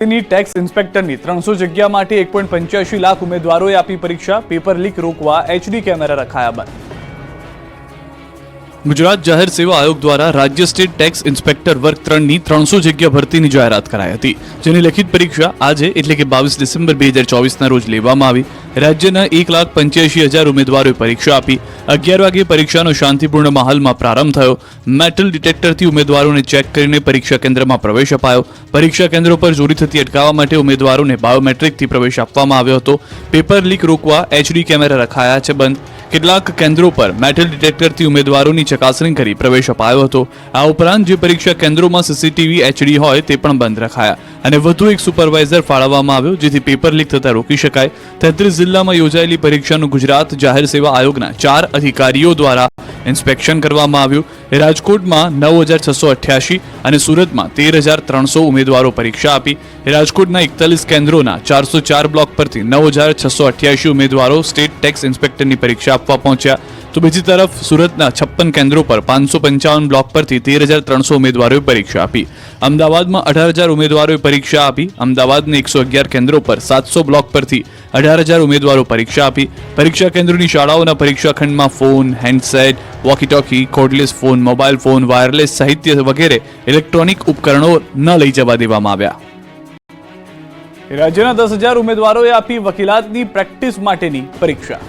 ની ટેક્સ ઇન્સ્પેક્ટરની 300 જગ્યા માટે 1.85 લાખ ઉમેદવારોએ આપી પરીક્ષા. પેપર લીક રોકવા એચડી કેમેરા રખાયા બંધ. ગુજરાત જાહેર સેવા આયોગ દ્વારા રાજ્ય સ્ટેટ ટેક્સ ઇન્સ્પેક્ટર વર્ગ 3ની 300 જગ્યા ભરતીની જાહેરાત કરાઈ હતી, જેની લેખિત પરીક્ષા આજે એટલે કે 22 ડિસેમ્બર 2024ના રોજ લેવામાં આવી. રાજ્યના 1,85,000 ઉમેદવારોએ પરીક્ષા આપી. 11 વાગે પરીક્ષાનો શાંતિપૂર્ણ માહોલમાં પ્રારંભ થયો. મેટલ ડિટેક્ટરથી ઉમેદવારોને ચેક કરીને પરીક્ષા કેન્દ્રમાં પ્રવેશ અપાયો. પરીક્ષા કેન્દ્રો પર ચોરી થતી અટકાવવા માટે ઉમેદવારોને બાયોમેટ્રિકથી પ્રવેશ આપવામાં આવ્યો હતો. પેપર લીક રોકવા એચડી કેમેરા રખાયા છે બંધ. કેટલાક કેન્દ્રો પર મેટલ ડિટેક્ટરથી ઉમેદવારોની ચકાસણી કરી પ્રવેશ અપાયો હતો. આ ઉપરાંત જે પરીક્ષા કેન્દ્રોમાં સીસીટીવી એચડી હોય તે પણ બંધ રખાયા અને વધુ એક સુપરવાઇઝર ફાળવવામાં આવ્યો, જેથી પેપર લીક થતા રોકી શકાય. 33 જિલ્લામાં યોજાયેલી પરીક્ષાનું ગુજરાત જાહેર સેવા આયોગના 4 અધિકારીઓ દ્વારા ઇન્સ્પેક્શન કરવામાં આવ્યું. રાજકોટમાં 9,688 અને સુરતમાં 13,300 ઉમેદવારો પરીક્ષા આપી. રાજકોટના 41 કેન્દ્રોના 404 બ્લોક પરથી 9,688 ઉમેદવારો સ્ટેટ ટેક્સ ઇન્સ્પેક્ટરની પરીક્ષા આપવા પહોંચ્યા. તો બીજી તરફ સુરતના 56 કેન્દ્રો પર 555 બ્લોક પરથી 13,300 ઉમેદવારોએ પરીક્ષા આપી. અમદાવાદમાં 18,000 ઉમેદવારોએ પરીક્ષા આપી. અમદાવાદના 111 કેન્દ્રો પર 700 બ્લોક પરથી 18,000 ઉમેદવારો પરીક્ષા આપી. પરીક્ષા કેન્દ્રોની શાળાઓના પરીક્ષા ખંડમાં phone, handset, walkie-talkie, cordless phone, mobile phone, wireless સાહિત્ય વગેરે ઇલેક્ટ્રોનિક ઉપકરણો ન લઈ જવા દેવામાં આવ્યા. રાજ્યના 10,000 ઉમેદવારોએ આપી વકીલાતની પ્રેક્ટિસ માટેની પરીક્ષા.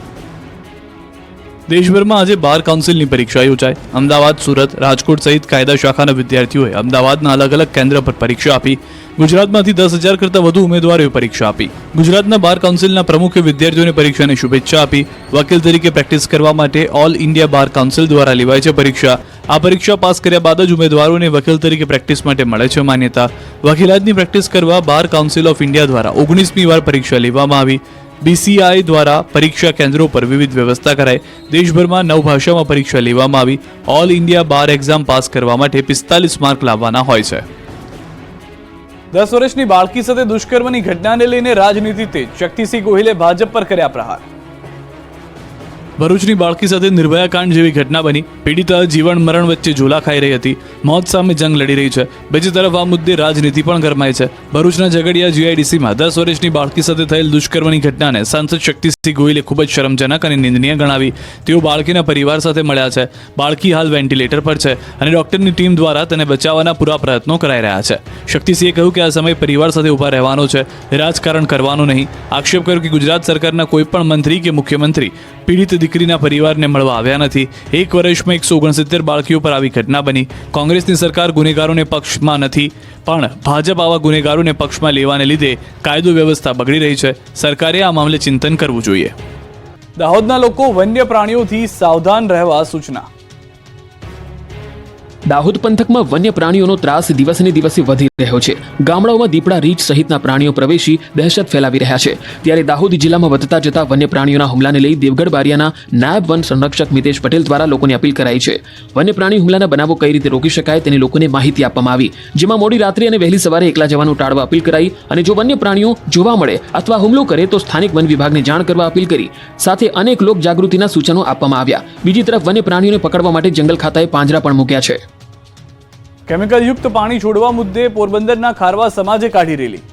દેશભરમાં આજે બાર કાઉન્સિલની પરીક્ષા યોજાઈ. અમદાવાદ, સુરત, રાજકોટ સહિત કાયદા શાખાના વિદ્યાર્થીઓએ અમદાવાદના અલગ અલગ કેન્દ્ર પર પરીક્ષા આપી. ગુજરાતમાંથી 10,000 કરતાં વધુ ઉમેદવારોએ પરીક્ષા આપી. ગુજરાતના બાર કાઉન્સિલના પ્રમુખે વિદ્યાર્થીઓને પરીક્ષાની શુભેચ્છા આપી. વકીલ તરીકે પ્રેક્ટિસ કરવા માટે ઓલ ઇન્ડિયા બાર કાઉન્સિલ દ્વારા લેવાય છે પરીક્ષા. આ પરીક્ષા પાસ કર્યા બાદ જ ઉમેદવારોને વકીલ તરીકે પ્રેક્ટિસ માટે મળે છે માન્યતા. વકીલાતની પ્રેક્ટિસ કરવા બાર કાઉન્સિલ ઓફ ઇન્ડિયા દ્વારા 19મી વાર પરીક્ષા લેવામાં આવી. BCI દ્વારા પરીક્ષા કેન્દ્રો પર વિવિધ વ્યવસ્થા કરાઈ. દેશભરમાં 9 ભાષામાં પરીક્ષા લેવામાં આવી. ઓલ ઇન્ડિયા બાર એક્ઝામ પાસ કરવા માટે 45 માર્ક લાવવાના હોય છે. 10 વર્ષની બાળકી સાથે દુષ્કર્મની ઘટનાને લઈને રાજનીતિ તેજ. શક્તિસિંહ ગોહિલે ભાજપ પર કર્યા પ્રહાર. ભરૂચની બાળકી સાથે નિર્ભયા કાંડ જેવી ઘટના બની. પીડિતા જીવન મરણ વચ્ચે ઝોલા ખાઈ રહી હતી. મોત સામે જંગ લડી રહી છે. બીજી તરફ આ મુદ્દે રાજનીતિ પણ ગરમાય છે. ભરૂચના ઝઘડિયા GIDCમાં 10 વર્ષની બાળકી સાથે થયેલ દુષ્કર્મની ઘટનાને સાંસદ શક્તિસિંહ ગોહિલે ખૂબ જ શરમજનક અને નિંદનીય ગણાવી. તેઓ બાળકીના પરિવાર સાથે મળ્યા છે. બાળકી હાલ વેન્ટિલેટર પર છે અને ડોક્ટરની ટીમ દ્વારા તેને બચાવવાના પૂરા પ્રયત્નો કરાઈ રહ્યા છે. શક્તિસિંહે કહ્યું કે આ સમય પરિવાર સાથે ઉભા રહેવાનો છે, રાજકારણ કરવાનું નહીં. આક્ષેપ કર્યો કે ગુજરાત સરકારના કોઈ પણ મંત્રી કે મુખ્યમંત્રી પીડિત દીકરીના પરિવારને મળવા આવ્યા નથી. 1 વર્ષમાં 169 બાળકીઓ પર આવી ઘટના બની. કોંગ્રેસની સરકાર ગુનેગારોને પક્ષમાં નથી, પણ ભાજપ આવા ગુનેગારોને પક્ષમાં લેવાને લીધે કાયદો વ્યવસ્થા બગડી રહી છે. સરકારે આ મામલે ચિંતન કરવું જોઈએ. દાહોદના લોકો વન્ય પ્રાણીઓથી સાવધાન રહેવા સૂચના. દાહોદ પંથકમાં વન્ય પ્રાણીઓનો ત્રાસ દિવસે ને દિવસે વધી રહ્યો છે. ગામડાઓમાં દીપડા, રીંછ સહિતના પ્રાણીઓ પ્રવેશી દહેશત ફેલાવી રહ્યા છે. ત્યારે દાહોદ જિલ્લામાં વધતા જતા વન્ય પ્રાણીઓના હુમલાને લઈ દેવગઢ બારિયાના નાયબ વન સંરક્ષક મિતેશ પટેલ દ્વારા લોકોને અપીલ કરાઈ છે. વન્ય પ્રાણી હુમલાના બનાવો કઈ રીતે રોકી શકાય તેની લોકોને માહિતી આપવામાં આવી, જેમાં મોડી રાત્રે અને વહેલી સવારે એકલા જવાનું ટાળવા અપીલ કરાઈ અને જો વન્ય પ્રાણીઓ જોવા મળે અથવા હુમલો કરે તો સ્થાનિક વન વિભાગને જાણ કરવા અપીલ કરી. સાથે અનેક લોક જાગૃતિના સૂચનો આપવામાં આવ્યા. બીજી તરફ વન્ય પ્રાણીઓને પકડવા માટે જંગલ ખાતાએ પાંજરા પણ મૂક્યા છે. કેમિકલ યુક્ત પાણી છોડવા મુદ્દે પોરબંદરના ખારવા સમાજે કાઢી રેલી.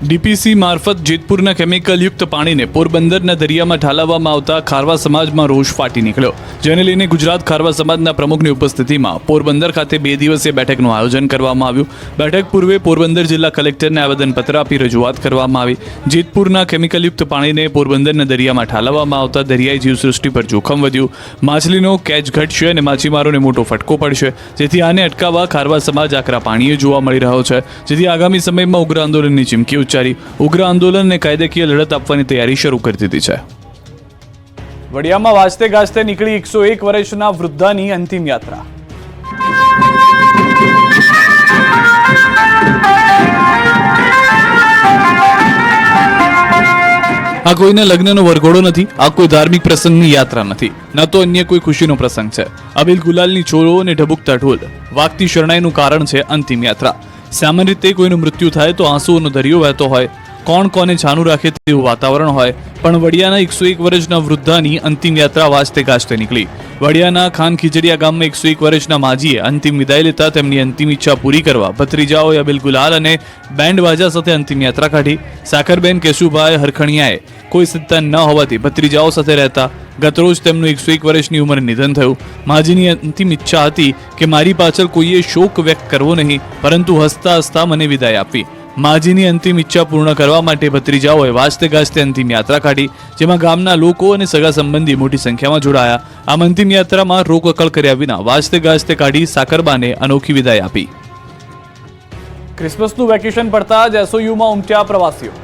DPC મારફત જેતપુરના કેમિકલ યુક્ત પાણીને પોરબંદરના દરિયામાં ઠાલવવામાં આવતા ખારવા સમાજમાં રોષ ફાટી નીકળ્યો, જેને લઈને ગુજરાત ખારવા સમાજના પ્રમુખની ઉપસ્થિતિમાં પોરબંદર ખાતે 2 દિવસીય બેઠકનું આયોજન કરવામાં આવ્યું. બેઠક પૂર્વે પોરબંદર જિલ્લા કલેક્ટરને આવેદનપત્ર આપી રજૂઆત કરવામાં આવી. જેતપુરના કેમિકલયુક્ત પાણીને પોરબંદરના દરિયામાં ઠાલવવામાં આવતા દરિયાઈ જીવસૃષ્ટિ પર જોખમ વધ્યું. માછલીનો કેચ ઘટશે અને માછીમારોને મોટો ફટકો પડશે, જેથી આને અટકાવવા ખારવા સમાજ આકરા પાણીએ જોવા મળી રહ્યો છે. જેથી આગામી સમયમાં ઉગ્ર આંદોલનની ચીમકી ઉગ્ર આંદોલનને કાયદાકીય લડત આપવાની તૈયારી શરૂ કરી દીધી છે. વડિયામાં વાજતે ગાજતે નીકળી 101 વર્ષના વૃદ્ધાની અંતિમ યાત્રા. આ કોઈના લગ્નનો વરઘોડો નથી, આ કોઈ ધાર્મિક પ્રસંગની યાત્રા નથી, ન તો અન્ય કોઈ ખુશીનો પ્રસંગ છે. અબીલ ગુલાલની ચોરો અને ઢબુકતા ઢોલ, વાગતી શરણાઈનું કારણ છે અંતિમ યાત્રા. સામાન્ય રીતે કોઈનું મૃત્યુ થાય તો આંસુઓનો દરિયો વહેતો હોય, કોણ કોને છાનું રાખે તેવું વાતાવરણ હોય, પણ વડિયાના 101 વર્ષના વૃદ્ધાની અંતિમ યાત્રા વાજતે ગાજતે નીકળી. વડિયાના ખાન ખીજડીયા ગામમાં 101 વર્ષના માજીએ અંતિમ વિદાય લેતા તેમની અંતિમ ઈચ્છા પૂરી કરવા ભત્રીજાઓએ અબિલ ગુલાલ અને બેન્ડ બાજા સાથે અંતિમ યાત્રા કાઢી. સાકરબેન કેશુભાઈ હરખણિયાએ કોઈ સંતાન ન હોવાથી ભત્રીજાઓ સાથે રહેતા ગતરોજ તેમનું 101 વર્ષની ઉંમરે નિધન થયું. માજીની અંતિમ ઈચ્છા હતી કે મારી પાછળ કોઈએ શોક વ્યક્ત કરવો નહીં, પરંતુ હસતા હસતા મને વિદાય આપવી. માજીની અંતિમ ઈચ્છા પૂર્ણ કરવા માટે ભત્રીજાઓએ વાજતે ગાજતે અંતિમ યાત્રા કાઢી, જેમાં ગામના લોકો અને સગા સંબંધી મોટી સંખ્યામાં જોડાયા. આમ અંતિમ યાત્રામાં રોકકળ કર્યા વિના વાજતે ગાજતે કાઢી સાકરબાને અનોખી વિદાય આપી. ક્રિસમસનું વેકેશન પડતા જ એસઓયુમાં ઉમટ્યા પ્રવાસીઓ.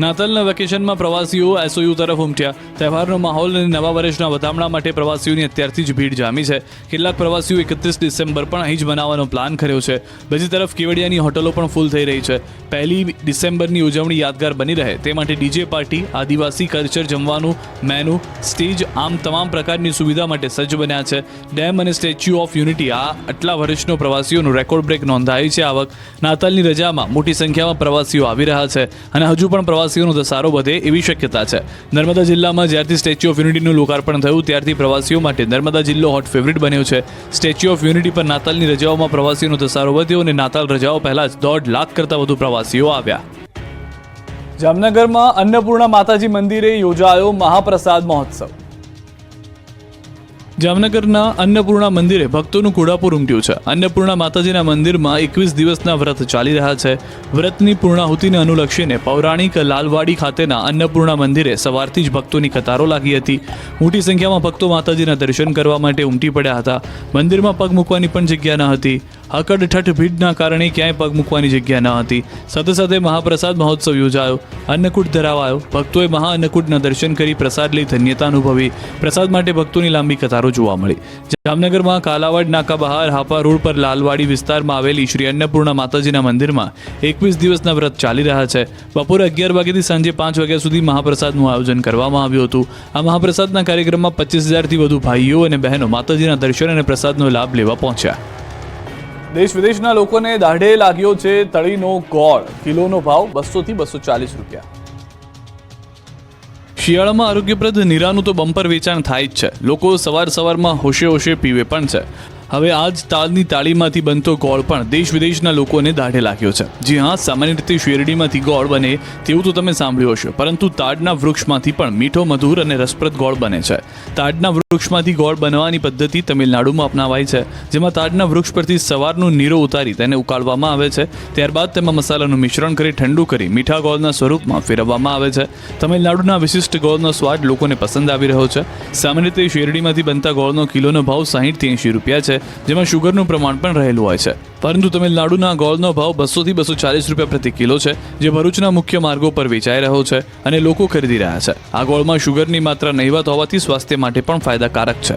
નાતાલના વેકેશનમાં પ્રવાસીઓ એસઓયુ તરફ ઉમટ્યા. તહેવારનો માહોલ અને નવા વર્ષના વધામણા માટે પ્રવાસીઓની અત્યારથી જ ભીડ જામી છે. કેટલાક પ્રવાસીઓ 31 ડિસેમ્બર પણ અહીં જ મનાવવાનો પ્લાન કર્યો છે. બીજી તરફ કેવડિયાની હોટલો પણ ફૂલ થઈ રહી છે. 1 ડિસેમ્બરની ઉજવણી યાદગાર બની રહે તે માટે ડીજે પાર્ટી, આદિવાસી કલ્ચર, જમવાનું મેનુ, સ્ટેજ, આમ તમામ પ્રકારની સુવિધા માટે સજ્જ બન્યા છે. ડેમ અને સ્ટેચ્યુ ઓફ યુનિટી આટલા વર્ષનો પ્રવાસીઓનું રેકોર્ડ બ્રેક નોંધાયું છે. આવક નાતાલની રજામાં મોટી સંખ્યામાં પ્રવાસીઓ આવી રહ્યા છે અને હજુ પણ પ્રવાસીઓનો ધસારો વધે એવી શક્યતા છે. નર્મદા જિલ્લામાં જ્યારથી સ્ટેચ્યુ ઓફ યુનિટીનું લોકાર્પણ થયું ત્યારથી પ્રવાસીઓ માટે નર્મદા જિલ્લો હોટ ફેવરિટ બન્યો છે. સ્ટેચ્યુ ઓફ યુનિટી પર નાતાલની રજાઓમાં પ્રવાસીઓનો ધસારો વધ્યો અને નાતાલ રજાઓ પહેલા જ 1.5 લાખ કરતાં વધુ પ્રવાસીઓ આવ્યા. જામનગરમાં અન્નપૂર્ણા માતાજી મંદિરે યોજાયો મહાપ્રસાદ મહોત્સવ. જામનગરના અન્નપૂર્ણા મંદિરે ભક્તોનું ઘોડાપુર ઉમટ્યું છે. અન્નપૂર્ણા માતાજીના મંદિરમાં 21 દિવસના વ્રત ચાલી રહ્યા છે. વ્રતની પૂર્ણાહુતિને અનુલક્ષીને પૌરાણિક લાલવાડી ખાતેના અન્નપૂર્ણા મંદિરે સવારથી જ ભક્તોની કતારો લાગી હતી. મોટી સંખ્યામાં ભક્તો માતાજીના દર્શન કરવા માટે ઉમટી પડ્યા હતા. મંદિરમાં પગ મૂકવાની પણ જગ્યા ન હતી. અકડઠઠ ભીડના કારણે ક્યાંય પગ મૂકવાની જગ્યા ન હતી. સાથે સાથે મહાપ્રસાદ મહોત્સવ યોજાયો. અન્નકૂટ ધરાવાયો. ભક્તોએ મહાઅન્નકૂટના દર્શન કરી પ્રસાદ લઈ ધન્યતા અનુભવી. પ્રસાદ માટે ભક્તોની લાંબી કતારો જોવા મળી. જામનગરમાં કાલાવાડ નાકા બહાર હાપા રોડ પર લાલવાડી વિસ્તારમાં આવેલી શ્રી અન્નપૂર્ણા માતાજીના મંદિરમાં 21 દિવસના વ્રત ચાલી રહ્યા છે. બપોરે 11 વાગ્યાથી સાંજે 5 વાગ્યા સુધી મહાપ્રસાદનું આયોજન કરવામાં આવ્યું હતું. આ મહાપ્રસાદના કાર્યક્રમમાં 25,000થી વધુ ભાઈઓ અને બહેનો માતાજીના દર્શન અને પ્રસાદનો લાભ લેવા પહોંચ્યા. દેશ વિદેશના લોકોને દાઢે લાગ્યો છે તળીનો ગોળ. કિલોનો ભાવ 200 થી 240 રૂપિયા. શિયાળામાં આરોગ્યપ્રદ નીરાનું તો બમ્પર વેચાણ થાય જ છે. લોકો સવારમાં હોશે હોશે પીવે પણ છે. હવે આ જ તાલની તાળીમાંથી બનતો ગોળ પણ દેશ વિદેશના લોકોને દાઢે લાગ્યો છે. જી હા, સામાન્ય રીતે શેરડીમાંથી ગોળ બને તેવું તો તમે સાંભળ્યું હશે, પરંતુ તાડના વૃક્ષમાંથી પણ મીઠો, મધુર અને રસપ્રદ ગોળ બને છે. તાડના વૃક્ષમાંથી ગોળ બનવાની પદ્ધતિ તમિલનાડુમાં અપનાવાય છે, જેમાં તાડના વૃક્ષ પરથી સવારનું નીરો ઉતારી તેને ઉકાળવામાં આવે છે. ત્યારબાદ તેમાં મસાલાનું મિશ્રણ કરી ઠંડુ કરી મીઠા ગોળના સ્વરૂપમાં ફેરવવામાં આવે છે. તમિલનાડુના વિશિષ્ટ ગોળનો સ્વાદ લોકોને પસંદ આવી રહ્યો છે. સામાન્ય રીતે શેરડીમાંથી બનતા ગોળનો કિલોનો ભાવ 60 થી 80 રૂપિયા છે, જેમાં શુગરનું પ્રમાણ પણ રહેલું હોય છે. પરંતુ તમિલનાડુના ગોળનો ભાવ 200 થી 240 રૂપિયા પ્રતિ કિલો છે, જે ભરૂચના મુખ્ય માર્ગો પર વેચાઈ રહ્યો છે અને લોકો ખરીદી રહ્યા છે. આ ગોળમાં શુગરની માત્રા નહિવત હોવાથી સ્વાસ્થ્ય માટે પણ ફાયદાકારક છે.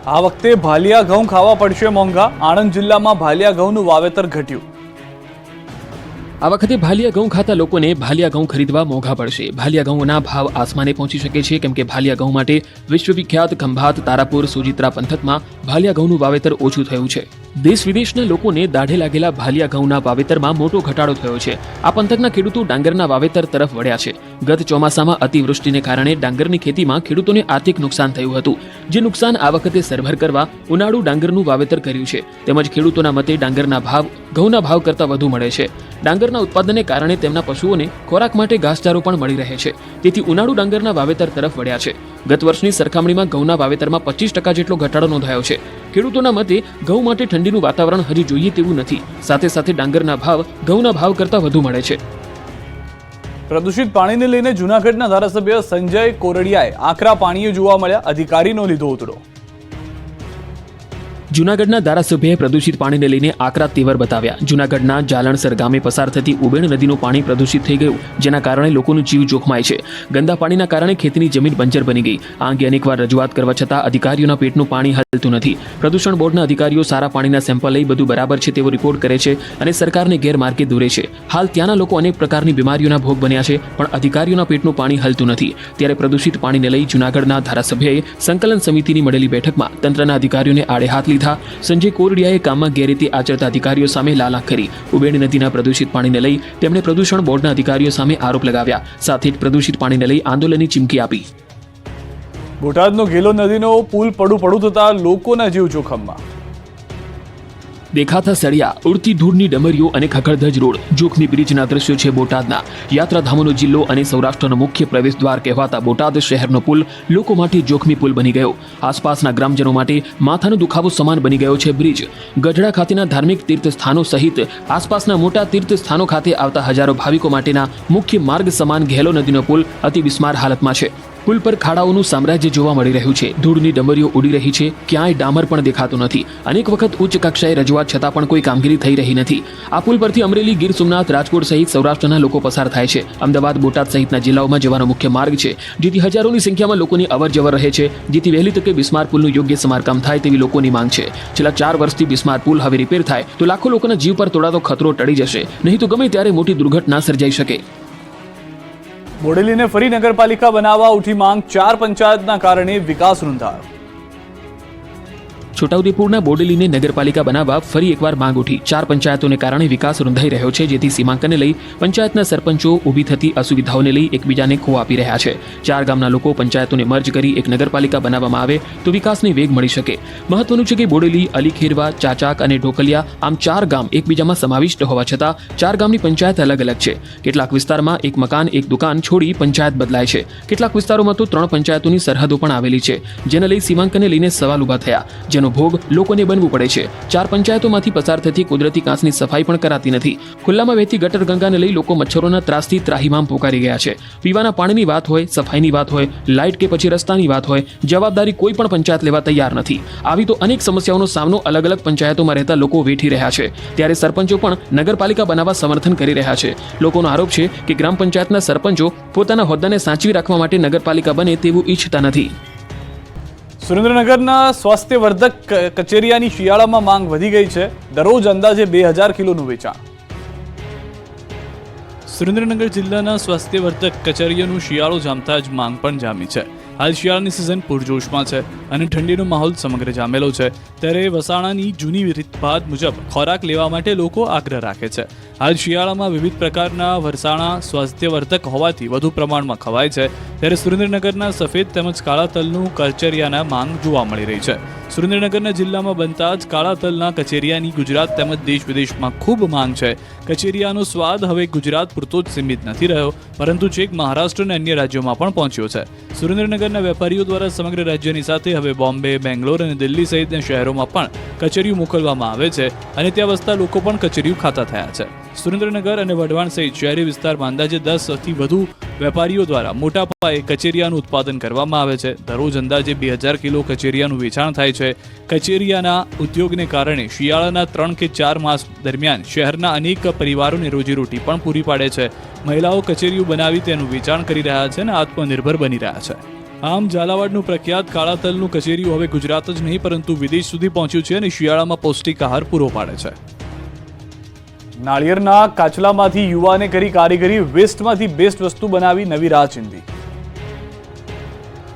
આ વખતે ભાલિયા ઘઉં ખાવા પડશે મોંઘા. આણંદ જિલ્લામાં ભાલિયા ઘઉંનું વાવેતર ઘટ્યું. આ વખતે ભાલિયા ઘઉં ખાતા લોકોને ભાલિયા ઘઉં ખરીદવા મોંઘા પડશે. ભાલિયા ઘઉંના ભાવ આસમાને પહોંચી શકે છે, કેમ કે ભાલિયા ઘઉં માટે વિશ્વવિખ્યાત ખંભાત, તારાપુર, સોજિત્રા પંથકમાં ભાલિયા ઘઉંનું વાવેતર ઓછું થયું છે. દેશ વિદેશના લોકોને દાઢે લાગેલા ભાલિયા ઘઉંના વાવેતરમાં મોટો ઘટાડો થયો છે. આ પંથકના ખેડૂતો ડાંગરના વાવેતર તરફ વળ્યા છે. ગત ચોમાસામાં અતિવૃષ્ટિને કારણે ડાંગરની ખેતીમાં ખેડૂતોને આર્થિક નુકસાન થયું હતું. જે નુકસાન આ વખતે સરભર કરવા ઉનાળુ ડાંગરનું વાવેતર કર્યું છે. તેમજ ખેડૂતોના મતે ડાંગરના ભાવ ઘઉંના ભાવ કરતાં વધુ મળે છે. ડાંગરના ઉત્પાદનને કારણે તેમના પશુઓને ખોરાક માટે ઘાસચારો પણ મળી રહે છે. તેથી ઉનાળુ ડાંગરના વાવેતર તરફ વળ્યા છે. ગત વર્ષની સરખામણીમાં ઘઉંના વાવેતરમાં 25% જેટલો ઘટાડો નોંધાયો છે. ખેડૂતોના મતે ઘઉં માટે ઠંડીનું વાતાવરણ હજી જોઈએ તેવું નથી. સાથે સાથે ડાંગરના ભાવ ઘઉંના ભાવ કરતાં વધુ મળે છે. પ્રદૂષિત પાણીને લઈને જૂનાગઢના ધારાસભ્ય સંજય કોરડિયાએ આકરા પાણીએ જોવા મળ્યા. અધિકારીનો લીધો ઉતડો. જૂનાગઢના ધારાસભ્યએ પ્રદૂષિત પાણીને લઈને આકરા તેવર બતાવ્યા. જૂનાગઢના જાલણસર ગામે પસાર થતી ઉબેણ નદીનું પાણી પ્રદૂષિત થઈ ગયું, જેના કારણે લોકોનું જીવ જોખમાય છે. ગંદા પાણીના કારણે ખેતીની જમીન બંજર બની ગઈ. આ અંગે અનેકવાર રજૂઆત કરવા છતાં અધિકારીઓના પેટનું પાણી હલતું નથી. પ્રદૂષણ બોર્ડના અધિકારીઓ સારા પાણીના સેમ્પલ લઈ બધું બરાબર છે તેવો રિપોર્ટ કરે છે અને સરકારને ગેરમાર્ગે દોરે છે. હાલ ત્યાંના લોકો અનેક પ્રકારની બીમારીઓના ભોગ બન્યા છે, પણ અધિકારીઓના પેટનું પાણી હલતું નથી. ત્યારે પ્રદૂષિત પાણીને લઈ જૂનાગઢના ધારાસભ્યએ સંકલન સમિતિની મળેલી બેઠકમાં તંત્રના અધિકારીઓને આડે હાથ લીધા લીધા. સંજય કોરડિયાએ કામમાં ગેરરીતિ આચરતા અધિકારીઓ સામે લાલાખ કરી. ઉબેડી નદીના પ્રદૂષિત પાણીને લઈ તેમણે પ્રદૂષણ બોર્ડના અધિકારીઓ સામે આરોપ લગાવ્યા. સાથે જ પ્રદૂષિત પાણીને લઈ આંદોલનની ચીમકી આપી. બોટાદનો ગેલો નદીનો પુલ પડું થતા લોકોના જીવ જોખમમાં. દેખાતા સળિયા, ઉડતી ધૂળની ડમરીઓ અને ખખડધજ રોડ. જોખમી બ્રિજના દ્રશ્યો છે બોટાદના. યાત્રાધામોનો જિલ્લો અને સૌરાષ્ટ્રનો મુખ્ય પ્રવેશ દ્વાર કહેવાતા બોટાદ શહેરનો પુલ લોકો માટે જોખમી પુલ બની ગયો. આસપાસના ગ્રામજનો માટે માથાનો દુખાવો સમાન બની ગયો છે બ્રિજ. ગઢડા ખાતેના ધાર્મિક તીર્થ સ્થાનો સહિત આસપાસના મોટા તીર્થ સ્થાનો ખાતે આવતા હજારો ભાવિકો માટેના મુખ્ય માર્ગ સમાન ઘેલો નદીનો પુલ અતિ બિસ્માર હાલતમાં છે. પુલ પર ખાડાઓનું સામ્રાજ્ય જોવા મળી રહ્યું છે. ધૂળની ડમરીઓ ઉડી રહી છે. ક્યાંય ડામર પણ દેખાતું નથી. અનેક વખત ઉચ્ચ કક્ષાએ રજૂઆત છતાં પણ કોઈ કામગીરી થઈ રહી નથી. આ પુલ પરથી અમરેલી, ગીર સોમનાથ, રાજકોટ સહિત સૌરાષ્ટ્રના લોકો પસાર થાય છે. અમદાવાદ, બોટાદ સહિતના જિલ્લાઓમાં જવાનો મુખ્ય માર્ગ છે, જેથી હજારોની સંખ્યામાં લોકોની અવરજવર રહે છે. જેથી વહેલી તકે બિસ્માર પુલનું યોગ્ય સમારકામ થાય તેવી લોકોની માંગ છે. છેલ્લા 4 વર્ષથી બિસ્માર પુલ હવે રિપેર થાય તો લાખો લોકોના જીવ પર તોડાતો ખતરો ટળી જશે. નહીં તો ગમે ત્યારે મોટી દુર્ઘટના સર્જાઈ શકે. બોડેલીને ફરી નગરપાલિકા બનાવવા ઉઠી માંગ. 4 પંચાયતના કારણે વિકાસ રૂંધાયો. છોટાઉદેપુરના બોડેલીને નગરપાલિકા બનાવવા ફરી એકવાર માંગ ઉઠી. 4 પંચાયતોને કારણે વિકાસ રૂંધાઈ રહ્યો છે, જેથી સીમાંકનને લઈ પંચાયતના સરપંચો ઊભી થતી અસુવિધાઓને લઈ એકબીજાને ખો આપી રહ્યા છે. 4 ગામના લોકો પંચાયતોને મર્જ કરી એક નગરપાલિકા બનાવવામાં આવે તો વિકાસને વેગ મળી શકે. મહત્વનું છે કે બોડેલી, અલીખેરવા, ચાચાક અને ઢોકલિયા આમ 4 ગામ એકબીજામાં સમાવિષ્ટ હોવા છતાં 4 ગામની પંચાયત અલગ અલગ છે. કેટલાક વિસ્તારમાં એક મકાન, એક દુકાન છોડી પંચાયત બદલાય છે. કેટલાક વિસ્તારોમાં તો 3 પંચાયતોની સરહદો પણ આવેલી છે, જેને લઈ સીમાંકનને લઈને સવાલ ઊભા થયા, જેનો ભોગ લોકોને બનવું પડે છે. 4 પંચાયતોમાંથી પસાર થતી કુદરતી કાંસની સફાઈ પણ કરાતી નથી. ખુલ્લામાં વહેતી ગટર ગંગાને લઈ લોકો મચ્છરોના ત્રાસથી ત્રાહિમામ પોકારી ગયા છે. પીવાના પાણીની વાત હોય, સફાઈની વાત હોય, લાઇટ કે પછી રસ્તાની વાત હોય, જવાબદારી કોઈ પણ પંચાયત લેવા તૈયાર નથી. આવી તો અનેક સમસ્યાઓનો સામનો અલગ અલગ પંચાયતોમાં રહેતા લોકો વેઠી રહ્યા છે. ત્યારે સરપંચો પણ નગરપાલિકા બનાવવા સમર્થન કરી રહ્યા છે. લોકોનો આરોપ છે કે ગ્રામ પંચાયતના સરપંચો પોતાના હોદ્દાને સાચવી રાખવા માટે નગરપાલિકા બને તેવું ઈચ્છતા નથી. સુરેન્દ્રનગરના સ્વાસ્થ્યવર્ધક કચેરિયાની શિયાળામાં માંગ વધી ગઈ છે. દરરોજ અંદાજે 2000 કિલોનું વેચાણ. સુરેન્દ્રનગર જિલ્લાના સ્વાસ્થ્યવર્ધક કચેરીઓનું શિયાળો જામતા જ માંગ પણ જામી છે. હાલ શિયાળાની સિઝન પૂરજોશમાં છે અને ઠંડીનો માહોલ સમગ્ર જામેલો છે. ત્યારે વસાણાની જૂની રીતભાત મુજબ ખોરાક લેવા માટે લોકો આગ્રહ રાખે છે. હાલ શિયાળામાં વિવિધ પ્રકારના વરસાણા સ્વાસ્થ્યવર્ધક હોવાથી વધુ પ્રમાણમાં ખવાય છે. ત્યારે સુરેન્દ્રનગરના સફેદ તેમજ કાળા તલનું કચેરિયાના માંગ જોવા મળી રહી છે. સુરેન્દ્રનગરના જિલ્લામાં બનતા જ કાળા તલના કચેરિયાની ગુજરાત તેમજ દેશ વિદેશમાં ખૂબ માંગ છે. કચેરિયાનો સ્વાદ હવે ગુજરાત પૂરતો જ સીમિત નથી રહ્યો, પરંતુ છેક મહારાષ્ટ્ર અને અન્ય રાજ્યોમાં પણ પહોંચ્યો છે. સુરેન્દ્રનગરના વેપારીઓ દ્વારા સમગ્ર રાજ્યની સાથે હવે બોમ્બે, બેંગ્લોર અને દિલ્હી સહિતના શહેરોમાં પણ કચેરીઓ મોકલવામાં આવે છે અને ત્યાં વસતા લોકો પણ કચેરીઓ ખાતા થયા છે. સુરેન્દ્રનગર અને વઢવાણ સહિત શહેરી વિસ્તારમાં અંદાજે 10થી વધુ વેપારીઓ દ્વારા મોટા પાયે કચેરિયાનું ઉત્પાદન કરવામાં આવે છે. દરરોજ અંદાજે 2000 કિલો કચેરિયાનું વેચાણ થાય છે. કચેરિયાના ઉદ્યોગને કારણે શિયાળાના 3 કે 4 માસ દરમિયાન શહેરના અનેક પરિવારોને રોજીરોટી પણ પૂરી પાડે છે. મહિલાઓ કચેરીઓ બનાવી તેનું વેચાણ કરી રહ્યા છે અને આત્મનિર્ભર બની રહ્યા છે. આમ ઝાલાવાડનું પ્રખ્યાત કાળા તલનું કચેરીઓ હવે ગુજરાત જ નહીં પરંતુ વિદેશ સુધી પહોંચ્યું છે અને શિયાળામાં પૌષ્ટિક આહાર પૂરો પાડે છે. નાળિયેરના કાચલામાંથી યુવાને કરી કારીગરી. વેસ્ટમાંથી બેસ્ટ વસ્તુ બનાવી નવી રાહ ચીંધી.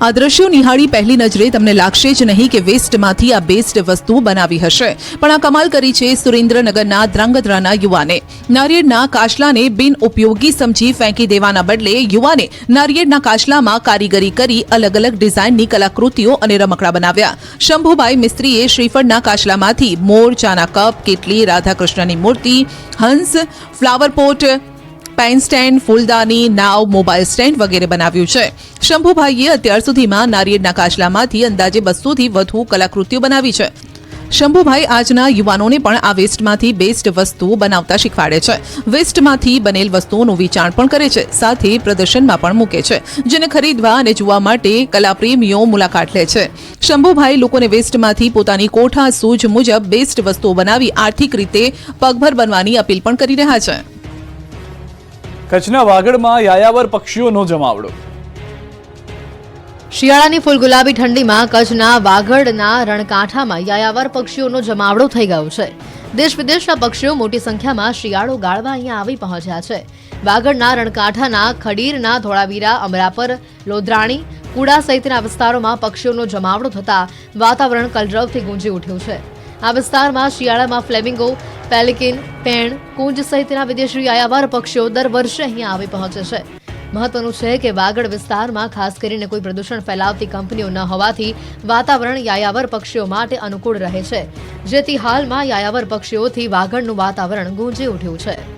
આ દ્રશ્યો નિહાળી પહેલી નજરે તમને લાગશે જ નહીં કે વેસ્ટમાંથી આ બેસ્ટ વસ્તુ બનાવી હશે, પણ આ કમાલ કરી છે સુરેન્દ્રનગરના ધ્રાંગધ્રાના યુવાને. નારિયેળના કાચલાને બિન ઉપયોગી સમજી ફેંકી દેવાના બદલે યુવાને નારિયેળના કાચલામાં કારીગરી કરી અલગ અલગ ડિઝાઇનની કલાકૃતિઓ અને રમકડા બનાવ્યા. શંભુભાઈ મિસ્ત્રીએ શ્રીફળના કાચલામાંથી મોર, ચાના કપ, કેટલી, રાધાકૃષ્ણની મૂર્તિ, હંસ, ફ્લાવર પોટ, પેન સ્ટેન્ડ, ફૂલદાની, નાવ, મોબાઈલ સ્ટેન્ડ વગેરે બનાવ્યું છે. શંભુભાઈએ અત્યાર સુધીમાં નારિયેળના કાચલામાંથી અંદાજે 200થી વધુ કલાકૃતિઓ બનાવી છે. શંભુભાઈ આજના યુવાનોને પણ આ વેસ્ટમાંથી બેસ્ટ વસ્તુ બનાવતા શીખવાડે છે. વેસ્ટમાંથી બનેલ વસ્તુઓનું વેચાણ પણ કરે છે, સાથે પ્રદર્શનમાં પણ મૂકે છે, જેને ખરીદવા અને જોવા માટે કલાપ્રેમીઓ મુલાકાત લે છે. શંભુભાઈ લોકોને વેસ્ટમાંથી પોતાની કોઠા સૂઝ મુજબ બેસ્ટ વસ્તુઓ બનાવી આર્થિક રીતે પગભર બનવાની અપીલ પણ કરી રહ્યા છે. કચ્છના વાગડમાં યાયાવર પક્ષીઓનો જમાવડો. શિયાળાની ફૂલ ગુલાબી ઠંડીમાં કચ્છના વાગડના રણકાંઠામાં યાયાવર પક્ષીઓનો જમાવડો થઈ ગયો છે. દેશ વિદેશના પક્ષીઓ મોટી સંખ્યામાં શિયાળો ગાળવા અહીંયા આવી પહોંચ્યા છે. વાગડના રણકાંઠાના ખડીરના, ધોળાવીરા, અમરાપર, લોધરાણી, કુડા સહિતના વિસ્તારોમાં પક્ષીઓનો જમાવડો થતા વાતાવરણ કલરવથી ગુંજી ઉઠ્યું છે. આ વિસ્તારમાં શિયાળામાં ફ્લેમિંગો, પેલિકન, પેણ, કુંજ સહિતના વિદેશી યાયાવર પક્ષીઓ દર વર્ષે અહીંયા આવી પહોંચે છે. મહત્વનું છે કે વાગડ વિસ્તારમાં ખાસ કરીને કોઈ પ્રદૂષણ ફેલાવતી કંપનીઓ ન હોવાથી વાતાવરણ યાયાવર પક્ષીઓ માટે અનુકૂળ રહે છે, જેથી હાલમાં યાયાવર પક્ષીઓથી વાગડનું વાતાવરણ ગુંજી ઉઠ્યું છે.